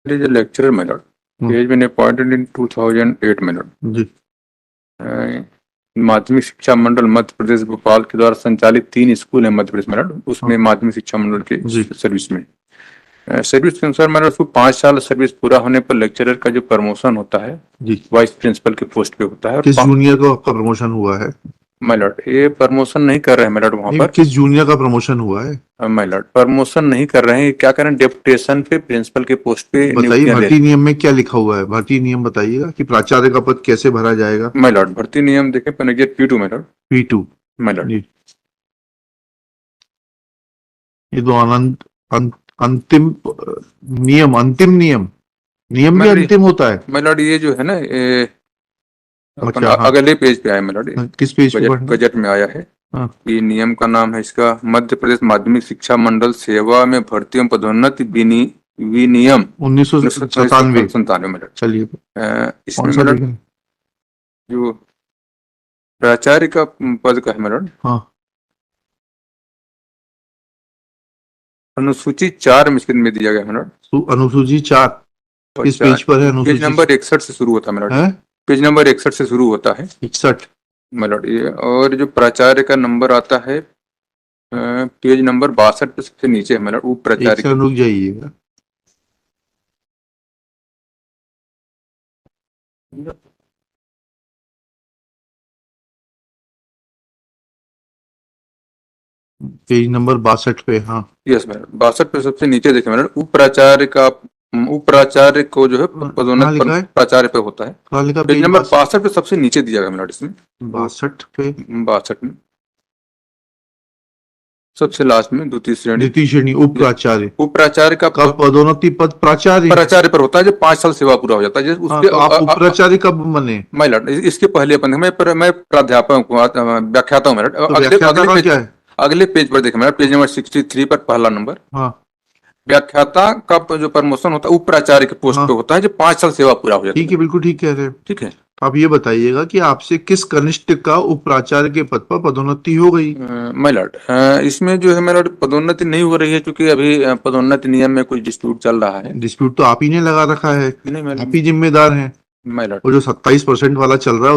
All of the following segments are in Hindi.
is a lecturer, my lord. He has been appointed in 2008, my lord. जी माध्यमिक शिक्षा मंडल मध्य प्रदेश भोपाल के द्वारा संचालित 3 स्कूल है मध्य प्रदेश में, लॉर्ड, उसमें माध्यमिक शिक्षा मंडल के सर्विस में सर्विस के अनुसार मैंने उसको 5 साल सर्विस पूरा होने पर लेक्चरर का जो प्रमोशन होता है जी वाइस प्रिंसिपल के पोस्ट पे होता है। किस जूनियर का आपका प्रमोशन हुआ है? माय लॉर्ड, ये प्रमोशन नहीं कर रहे हैं माय लॉर्ड वहाँ पर। किस जूनियर का प्रमोशन हुआ है? माय लॉर्ड, प्रमोशन नहीं कर रहे हैं, क्या करें, डेपुटेशन पे प्रिंसिपल के पोस्ट पे बताइए। भर्ती नियम में क्या लिखा हुआ है? भर्ती नियम बताइएगा कि प्राचार्य का पद कैसे भरा जाएगा। माय लॉर्ड, भर्ती नियम देखें पैनोजेट P2 my Lord. P2 my Lord, ये तो अंतिम नियम नियम भी अंतिम होता है माय लॉर्ड। ये जो है ना अच्छा, अगले पेज पे आया माय लॉर्ड। किस पेज पे? बजट में आया है। ये नियम का नाम है इसका मध्य प्रदेश माध्यमिक शिक्षा मंडल सेवा में भर्ती एवं पदोन्नति विनियम 1997 में। चलिए इसमें मतलब जो प्राचार्य का पद का है मैडम, हाँ, अनुसूची 4 में दिया गया मैडम। अनुसूची 4 किस पेज पर है? पेज नंबर 61 से शुरू होता है मैडम। पेज नंबर 61 से शुरू होता है। 61 मैडम। ये और जो प्राचार्य का नंबर आता है पेज नंबर 62 पे सबसे नीचे है मैडम। उप प्राचार्य, रुक जाइएगा। पेज नंबर 62 पे, हाँ यस मैडम, 62 पे सबसे नीचे देखें मैडम। उप प्राचार्य को जो है पदोन्नत प्राचार्य पे होता है। पेज नंबर 62 पे सबसे नीचे दिया गया मैडम। इसमें 62 में सबसे लास्ट में द्वितीय श्रेणी उप प्राचार्य का पदोन्नति पद प्राचार्य पर होता है जो 5 साल सेवा पूरा हो जाता है। उसके आप उप प्राचार्य कब बने? माय लॉर्ड, इसके पहले अपन मैं प्राध्यापक व्याख्याता हूँ। अगले पेज पर देखें मैडम, पेज नंबर 63 पर पहला नंबर। व्याख्याता का जो प्रमोशन होता है उप प्राचार्य के पोस्ट पे होता है जो 5 साल सेवा पूरा हो जाता है। ठीक है, बिल्कुल ठीक कह रहे हैं। ठीक है, आप ये बताइएगा कि आपसे किस कनिष्ठ का उप प्राचार्य के पद पर पदोन्नति हो गई? माय लॉर्ड, इसमें जो है माय लॉर्ड पदोन्नति नहीं हो रही है क्योंकि अभी पदोन्नति नियम में कुछ डिस्प्यूट चल रहा है। डिस्प्यूट तो आप ही ने लगा रखा है, आप ही जिम्मेदार हैं। माय लॉर्ड, वो जो 27% वाला चल रहा है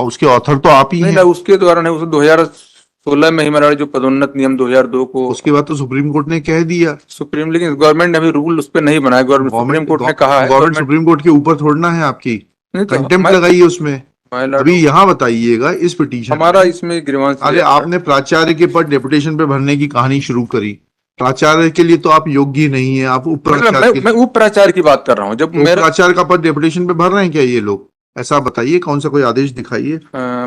उसके ऑथर तो आप ही हैं। उसके द्वारा नहीं, उस 2016 में ही माय लॉर्ड जो पदोन्नत नियम 2002 को, उसके बाद तो सुप्रीम कोर्ट ने कह दिया। लेकिन गवर्नमेंट ने अभी रूल उस पर नहीं बनाया। सुप्रीम कोर्ट ने कहा है, गवर्नमेंट सुप्रीम कोर्ट के ऊपर थोड़ना है आपकी, कंटेम्प्ट लगाइए उसमें। अभी यहाँ बताइएगा इस पिटीशन हमारा इसमें ग्रीवांस, अरे आपने प्राचार्य के पद डेपुटेशन पे भरने की कहानी शुरू करी। प्राचार्य के लिए तो आप योग्य नहीं है, आप उप प्राचार्य। मैं उप प्राचार्य की बात कर रहा हूँ। जब मेरा प्राचार्य का पद डेपुटेशन पे भर रहे हैं क्या ये लोग? ऐसा बताइए, कौन सा कोई आदेश दिखाइए।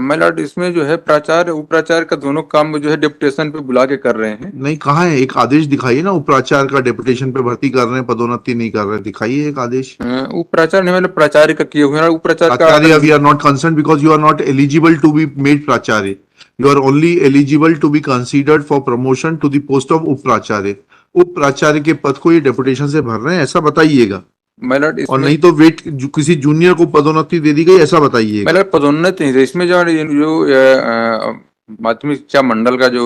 माय लॉर्ड, इसमें जो है प्राचार्य उप प्राचार्य का दोनों काम जो है डेपुटेशन पे बुला के कर रहे हैं। नहीं, कहाँ है? एक आदेश दिखाइए ना, उप प्राचार्य का डेपुटेशन पे भर्ती कर रहे हैं, पदोन्नति नहीं कर रहे, दिखाइए एक आदेश। उप प्राचार्य नहीं, मैंने प्राचार्य का किए हुए हैं। उप प्राचार्य we are not concern because you are not eligible to be made प्राचार्य। You are only eligible to be considered for promotion to the post of उप प्राचार्य। उप प्राचार्य के पद को ये डेपुटेशन से भर रहे हैं, ऐसा बताइएगा। और नहीं तो वेट किसी जूनियर को पदोन्नति दे दी गई, ऐसा बताइए। पदोन्नति नहीं, इसमें जो माध्यमिक शिक्षा मंडल का जो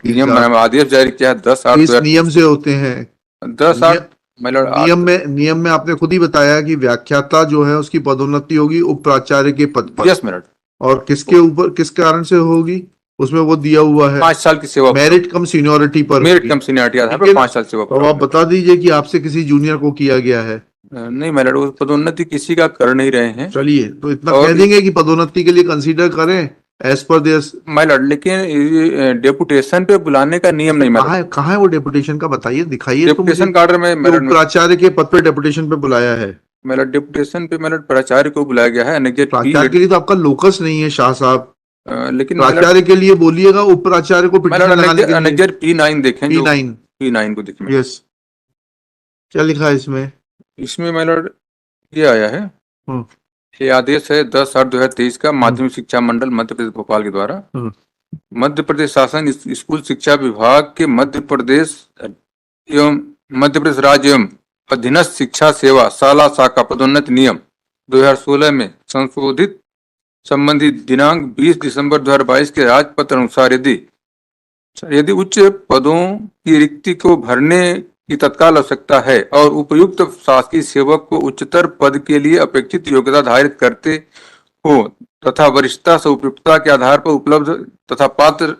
नियम आदेश जारी किया है 10/8 इस नियम से होते हैं 10/8 नियम में आपने खुद ही बताया कि व्याख्याता जो है उसकी पदोन्नति होगी उप प्राचार्य के पद पर। Yes minute. और किसके ऊपर, किस कारण से होगी उसमें वो दिया हुआ है 5 साल की सेवा, मेरिट कम सीनियोरिटी पर। मेरिट कम सीनियरिटी आधार पर 5 साल सेवा। तो आप बता दीजिए कि आपसे किसी जूनियर को किया गया है? नहीं मैडम, वो पदोन्नति किसी का कर नहीं रहे हैं। चलिए, तो इतना कह देंगे कि पदोन्नति के लिए कंसीडर करें as per there my lord, लेकिन डेपुटेशन पे बुलाने का नियम नहीं। कहाँ है वो डेपुटेशन का? बताइए, दिखाइए। डेपुटेशन का ऑर्डर में प्राचार्य के पद पे डेपुटेशन पे बुलाया है। मेरा डेपुटेशन पे मेरा प्राचार्य को बुलाया गया है। प्राचार्य के लिए तो आपका लोकस नहीं है शाह साहब, लेकिन प्राचार्य के लिए बोलिएगा। उप प्राचार्य को P9 देखें, P9 को देखें। यस, क्या लिखा है इसमें? इसमें माय लॉर्ड ये आया है, ये आदेश है 10/8/2023 का माध्यमिक शिक्षा मंडल मध्य प्रदेश भोपाल के द्वारा मध्य प्रदेश शासन स्कूल शिक्षा विभाग के मध्य प्रदेश राज्य एवं अधीनस्थ शिक्षा सेवा शाला शाखा पदोन्नति नियम 2016 में संशोधित संबंधित दिनांक 20 दिसंबर 2022 के राजपत्र अनुसार यदि उच्च पदों की रिक्ति को भरने की तत्काल आवश्यकता है और उपयुक्त शासकीय सेवक को उच्चतर पद के लिए अपेक्षित योग्यता धारित करते हो तथा वरिष्ठता से उपयुक्तता के आधार पर उपलब्ध तथा पात्र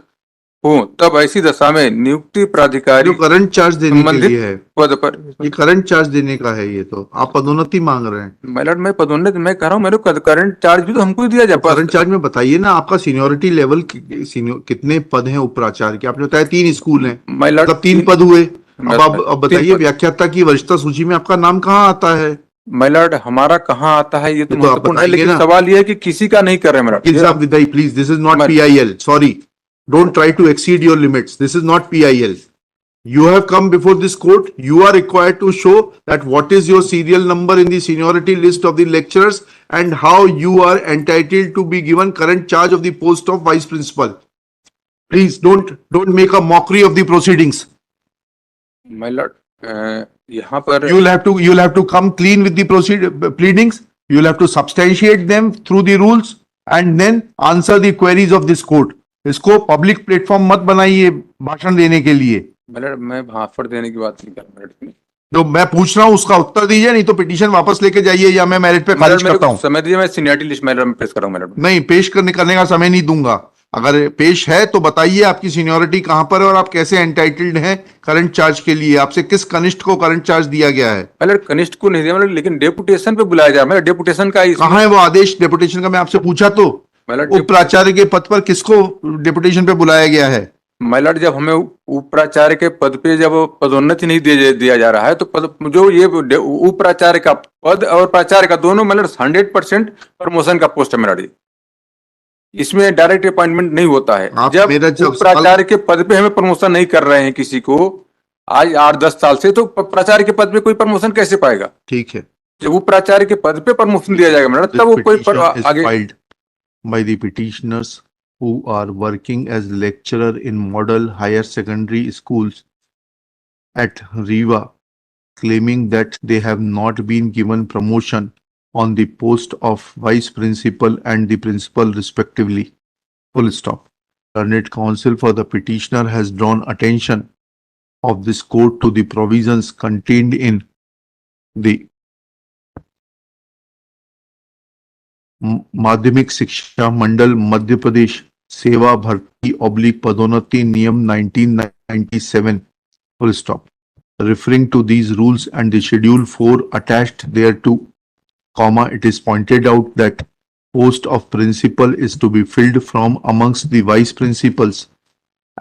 हो, तब ऐसी दशा में नियुक्ति प्राधिकारी जो करंट चार्ज देने के संबंधित लिए है, पद पर। ये करंट चार्ज देने का है, ये तो आप पदोन्नति मांग रहे हैं। मैलॉर्ड मैं पदोन्नति मैं कह रहा हूँ, मेरे को करंट चार्ज भी तो हमको ही दिया जाए। करंट चार्ज में बताइए ना, आपका सीनियोरिटी लेवल कितने पद हैं उपप्राचार्य के? आपने बताया 3 स्कूल हैं, मैलॉर्ड मतलब 3 पद हुए। अब बताइए, 3 पद। व्याख्याता की वरिष्ठता सूची में आपका नाम कहाँ आता है? मैलॉर्ड हमारा कहाँ आता है ये तो ये तो आप महत्वपूर्ण है, बताइए लेकिन ना। सवाल ये है कि किसी का नहीं कर रहे मैलॉर्ड। वकील साहब विदाई please, this is not PIL, sorry, don't try to exceed your limits, this is not PIL. You have come before this court, you are required to show that what is your serial number in the seniority list of the lecturers and how you are entitled to be given current charge of the post of vice principal. Please don't make a mockery of the proceedings. मैलॉर्ड यहाँ पर You'll have to come clean with the pleadings. You'll have to substantiate them through the rules and then answer the queries of this court. इसको पब्लिक प्लेटफॉर्म मत बनाइए भाषण देने के लिए। मैलॉर्ड मैं भाषण देने की बात नहीं कर रहा मैलॉर्ड। जो मैं पूछ रहा हूँ उसका उत्तर दीजिए, नहीं तो पिटीशन वापस लेके जाइए या मैं मेरिट पे खारिज करता हूँ। समय दीजिए, मैं सीनियरिटी लिस्ट मैलॉर्ड में पेश कर रहा हूँ मैलॉर्ड। नहीं, पेश करने का समय नहीं दूंगा। अगर पेश है तो बताइए आपकी सीनियोरिटी कहां पर है और आप कैसे एंटाइटल्ड हैं करंट चार्ज के लिए। आपसे किस कनिष्ठ को करंट चार्ज दिया गया है? पहले कनिष्ठ को नहीं दिया मैंने, लेकिन डेपुटेशन पे बुलाया जा रहा है। डेपुटेशन का कहां है वो आदेश डेपुटेशन का? मैं आपसे पूछा तो उप प्राचार्य के पद पर किसको डेपुटेशन पे बुलाया गया है? मैलॉर्ड जब हमें उप प्राचार्य के पद पे जब पदोन्नति नहीं दिया जा रहा है तो पद जो ये उप प्राचार्य का पद और प्राचार्य का दोनों मैलॉर्ड 100% प्रमोशन का पोस्ट है मैलॉर्ड। इसमें डायरेक्ट अपॉइंटमेंट नहीं होता है। जब प्राचार्य के पद पे हमें प्रमोशन नहीं कर रहे हैं किसी को आज 8-10 साल से, तो प्राचार्य के पद पे कोई प्रमोशन कैसे पाएगा? ठीक है, जब वो प्राचार्य के पद पे प्रमोशन दिया जाएगा मैडम, तब वो कोई आगे by the petitioners who are working as lecturer in model higher secondary schools at Riva, claiming that they have not been given promotion on the post of vice principal and the principal respectively. Full stop. Learned counsel for the petitioner has drawn attention of this court to the provisions contained in the माध्यमिक शिक्षा मंडल मध्य प्रदेश सेवा भर्ती / पदोन्नति नियम 1997 full stop. Referring to these rules and the schedule 4 attached thereto, comma, it is pointed out that post of principal is to be filled from amongst the vice principals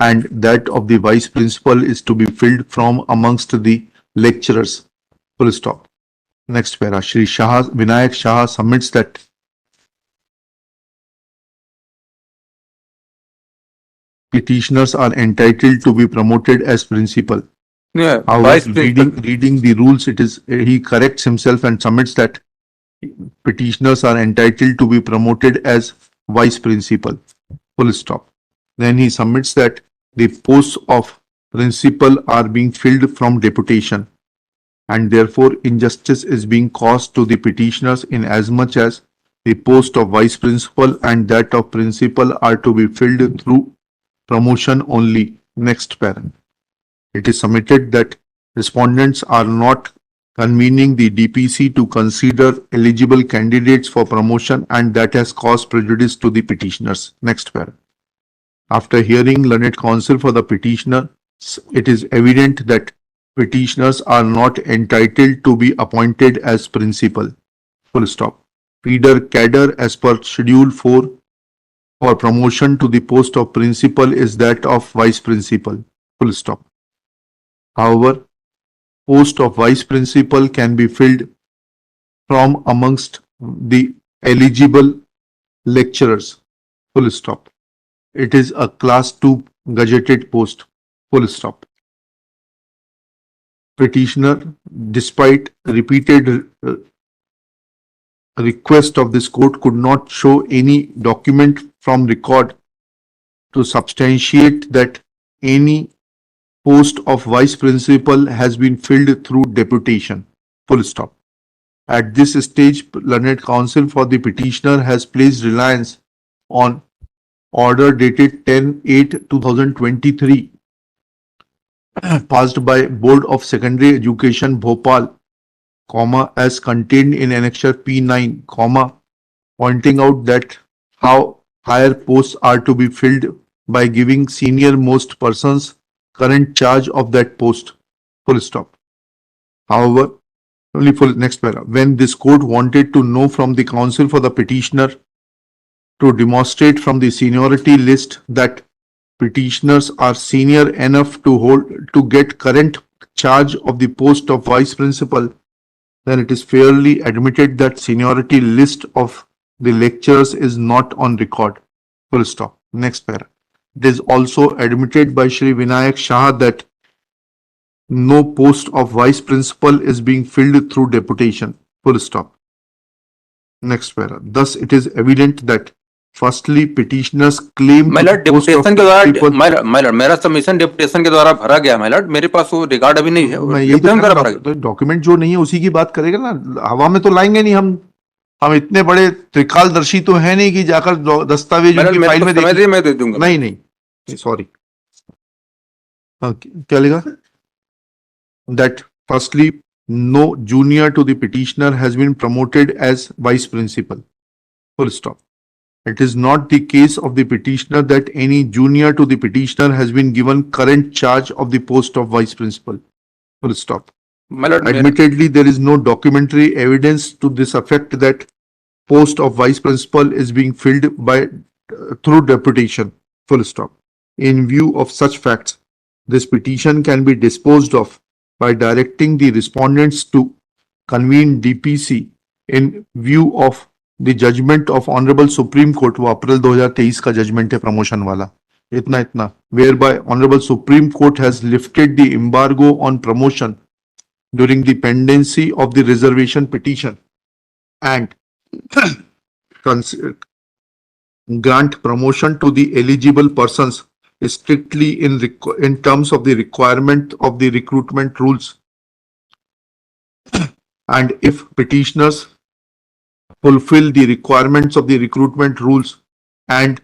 and that of the vice principal is to be filled from amongst the lecturers. Full stop. Next para. Shri Shah, Vinayak Shah submits that petitioners are entitled to be promoted as principal. Yeah, however, reading the rules, he corrects himself and submits that petitioners are entitled to be promoted as vice principal. Full stop. Then he submits that the posts of principal are being filled from deputation and therefore injustice is being caused to the petitioners in as much as the post of vice principal and that of principal are to be filled through promotion only. Next parent. It is submitted that respondents are not convening the DPC to consider eligible candidates for promotion and that has caused prejudice to the petitioners. Next parent. After hearing learned counsel for the petitioner, it is evident that petitioners are not entitled to be appointed as principal. Full stop. Feeder cadre as per schedule 4 for promotion to the post of principal is that of vice principal. Full stop. However, post of vice principal can be filled from amongst the eligible lecturers. Full stop. It is a class 2 gazetted post. Full stop. Petitioner, despite repeated request of this court, could not show any document from record to substantiate that any post of vice principal has been filled through deputation. Full stop. At this stage, learned counsel for the petitioner has placed reliance on order dated 10/8/2023 passed by Board of Secondary Education Bhopal, as contained in Annexure P9, pointing out that how higher posts are to be filled by giving senior most persons current charge of that post. Full stop. However, only full next paragraph. When this court wanted to know from the counsel for the petitioner to demonstrate from the seniority list that petitioners are senior enough to get current charge of the post of vice principal, then it is fairly admitted that seniority list of the lecturers is not on record. Full stop. Next paragraph. It is also admitted by Shri Vinayak Shah that no post of vice principal is being filled through deputation. Full stop. Next paragraph. Thus, it is evident that firstly, petitioners claim My lord, deputation के द्वारा मेरा सबमिशन deputation के द्वारा भरा गया my lord, मेरे पास वो रिकॉर्ड अभी नहीं है। तो डॉक्यूमेंट जो नहीं है उसी की बात करेगा ना, हवा में तो लाएंगे नहीं हम इतने बड़े त्रिकालदर्शी तो है नहीं कि जाकर दस्तावेज उनकी फाइल में मैं दे दूंगा। नहीं सॉरी, क्या लिखा? That firstly, no junior to the petitioner has been promoted as vice principal. Full stop. It is not the case of the petitioner that any junior to the petitioner has been given current charge of the post of vice principal. Full stop. Admittedly, there is no documentary evidence to this effect that post of vice principal is being filled by through deputation. Full stop. In view of such facts, this petition can be disposed of by directing the respondents to convene DPC in view of the judgment of Honorable Supreme Court, वो अप्रैल 2023 का जजमेंट है प्रमोशन वाला, इतना whereby Honorable Supreme Court has lifted the embargo on promotion during the pendency of the reservation petition and grant promotion to the eligible persons strictly in terms of the requirement of the recruitment rules. And if petitioners fulfill the requirements of the recruitment rules and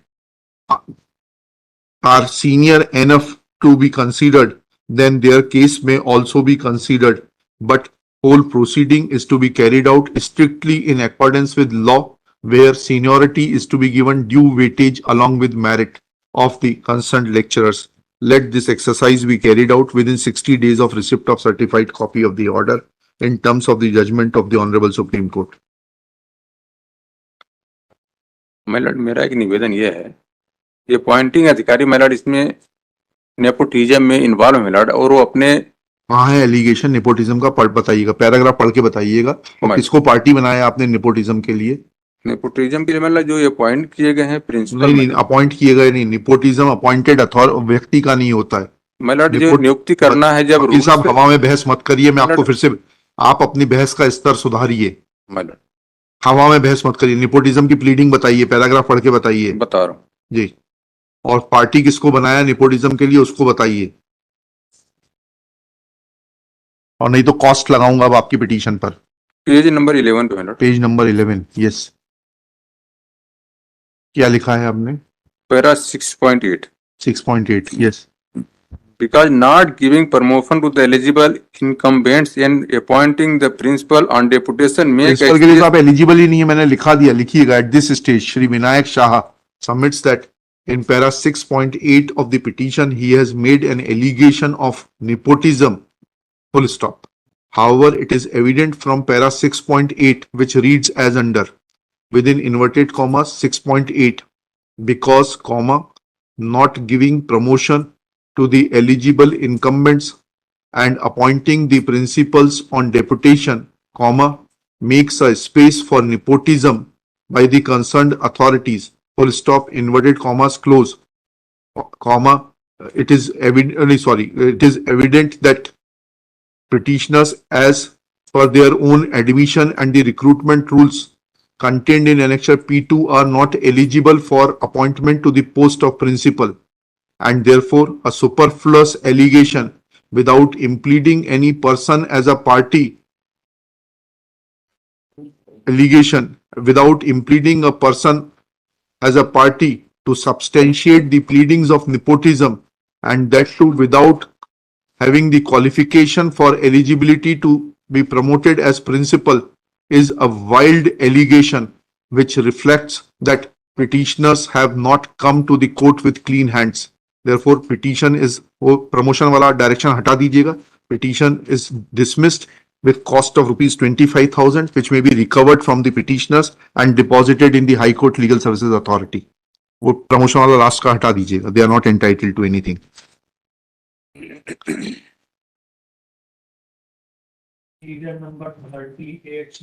are senior enough to be considered, then their case may also be considered. But whole proceeding is to be carried out strictly in accordance with law, where seniority is to be given due weightage along with merit of the concerned lecturers. Let this exercise be carried out within 60 days of receipt of certified copy of the order in terms of the judgment of the Honorable Supreme Court. My lord, मेरा एक निवेदन ये है, ये अपॉइंटिंग अधिकारी my lord इसमें नेपोटिज्म में इन्वॉल्व है my lord, और वो अपने हाँ है एलिगेशन नेपोटिज्म का, बताइएगा, पैराग्राफ पढ़ के बताइएगा, और किसको पार्टी बनाया आपने नेपोटिज्म के लिए? नेपोटिज्म के लिए मतलब जो अपॉइंट किए गए हैं प्रिंसिपल, नहीं अपॉइंट किए गए नहीं, नेपोटिज्म अपॉइंटेड व्यक्ति का नहीं होता है। my lord, जो नियुक्ति करना है जब रूल साहब हवा में बहस मत करिए, मैं आपको फिर से, आप अपनी बहस का स्तर सुधारिए। my lord, हवा में बहस मत करिए, नेपोटिज्म की प्लीडिंग बताइए, पैराग्राफ पढ़ के बताइए। बता रहा हूँ जी, और पार्टी किसको बनाया नेपोटिज्म के लिए उसको बताइए, और नहीं तो कॉस्ट लगाऊंगा अब आपकी पिटीशन पर। पेज नंबर 11 पे, पेज नंबर 11, यस। क्या लिखा है आपने? Para 6.8, 6.8, yes. Because not giving promotion to the eligible incumbents and appointing the principal on deputation make principal के लिए तो आप एलिजिबल ही नहीं है, मैंने लिखा दिया, लिखिएगा। At this stage, Shri Vinayak Shah submits that in para 6.8 of the petition, he has made an allegation of nepotism. Full stop. However, it is evident from para 6.8, which reads as under, within inverted commas 6.8, because comma not giving promotion to the eligible incumbents and appointing the principals on deputation, comma makes a space for nepotism by the concerned authorities. Full stop, inverted commas close, comma it is evident that petitioners, as per their own admission and the recruitment rules contained in Annexure P2, are not eligible for appointment to the post of principal, and therefore a superfluous allegation without impleading any person as a party, without impleading a person as a party to substantiate the pleadings of nepotism, and that too without having the qualification for eligibility to be promoted as principal is a wild allegation which reflects that petitioners have not come to the court with clean hands. Therefore, petition is, वो promotion वाला direction हटा दीजिएगा. Petition is dismissed with cost of rupees 25,000, which may be recovered from the petitioners and deposited in the High Court Legal Services Authority. वो promotion वाला last का हटा दीजिएगा. They are not entitled to anything. Serial number 38